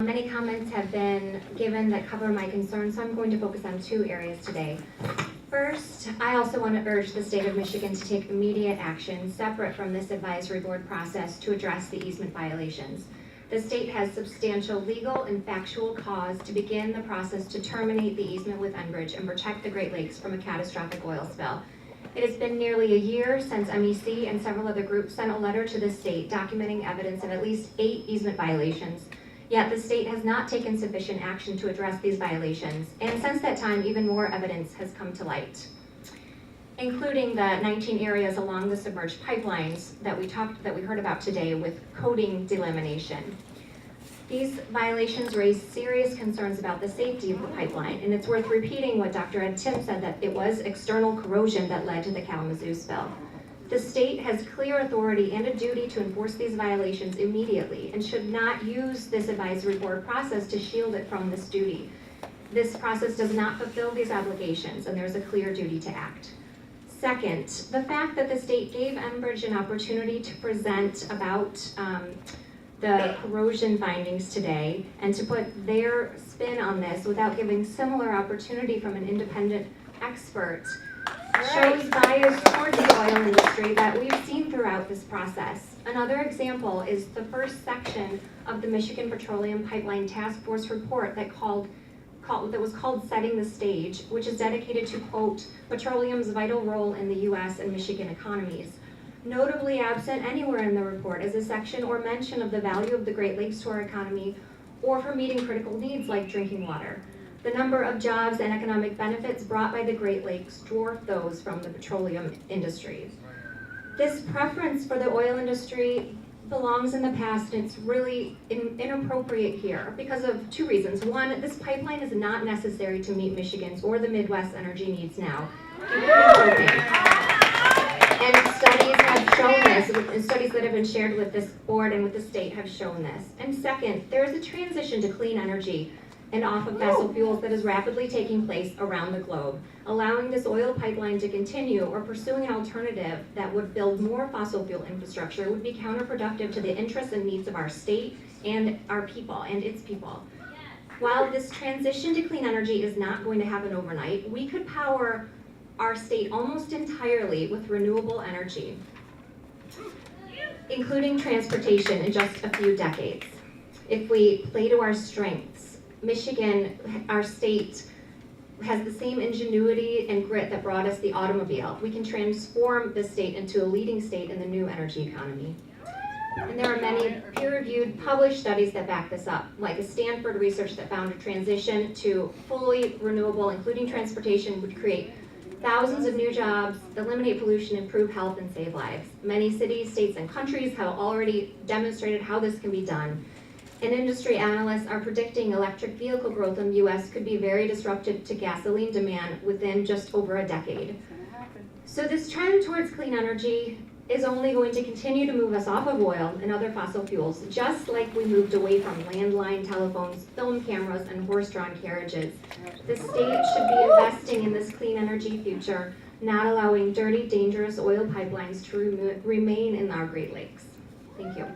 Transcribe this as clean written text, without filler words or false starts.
Many comments have been given that cover my concerns, so I'm going to focus on two areas today. First, I also want to urge the state of Michigan to take immediate action separate from this advisory board process to address the easement violations. The state has substantial legal and factual cause to begin the process to terminate the easement with Enbridge and protect the Great Lakes from a catastrophic oil spill. It has been nearly a year since MEC and several other groups sent a letter to the state documenting evidence of at least 8 easement violations. Yet the state has not taken sufficient action to address these violations, and since that time, even more evidence has come to light, including the 19 areas along the submerged pipelines that we heard about today with coating delamination. These violations raise serious concerns about the safety of the pipeline, and it's worth repeating what Dr. Ed Tim said, that it was external corrosion that led to the Kalamazoo spill. The state has clear authority and a duty to enforce these violations immediately and should not use this advisory board process to shield it from this duty. This process does not fulfill these obligations, and there's a clear duty to act. Second, the fact that the state gave Enbridge an opportunity to present about the corrosion findings today and to put their spin on this without giving similar opportunity from an independent expert shows bias towards the oil industry that we've seen throughout this process. Another example is the first section of the Michigan Petroleum Pipeline Task Force report that was called Setting the Stage, which is dedicated to, quote, petroleum's vital role in the U.S. and Michigan economies. Notably absent anywhere in the report is a section or mention of the value of the Great Lakes to our economy or for meeting critical needs like drinking water. The number of jobs and economic benefits brought by the Great Lakes dwarf those from the petroleum industry. This preference for the oil industry belongs in the past, and it's really inappropriate here because of two reasons. One, this pipeline is not necessary to meet Michigan's or the Midwest's energy needs now, including propane. And studies have shown this, and studies that have been shared with this board and with the state have shown this. And second, there is a transition to clean energy and off of fossil fuels that is rapidly taking place around the globe. Allowing this oil pipeline to continue or pursuing an alternative that would build more fossil fuel infrastructure would be counterproductive to the interests and needs of our state and our people and its people. While this transition to clean energy is not going to happen overnight, we could power our state almost entirely with renewable energy, including transportation, in just a few decades. If we play to our strengths, Michigan, our state, has the same ingenuity and grit that brought us the automobile. We can transform the state into a leading state in the new energy economy. And there are many peer-reviewed published studies that back this up, like a Stanford research that found a transition to fully renewable, including transportation, would create thousands of new jobs, eliminate pollution, improve health, and save lives. Many cities, states, and countries have already demonstrated how this can be done. And industry analysts are predicting electric vehicle growth in the U.S. could be very disruptive to gasoline demand within just over a decade. So this trend towards clean energy is only going to continue to move us off of oil and other fossil fuels, just like we moved away from landline telephones, film cameras, and horse-drawn carriages. The state should be investing in this clean energy future, not allowing dirty, dangerous oil pipelines to remain in our Great Lakes. Thank you.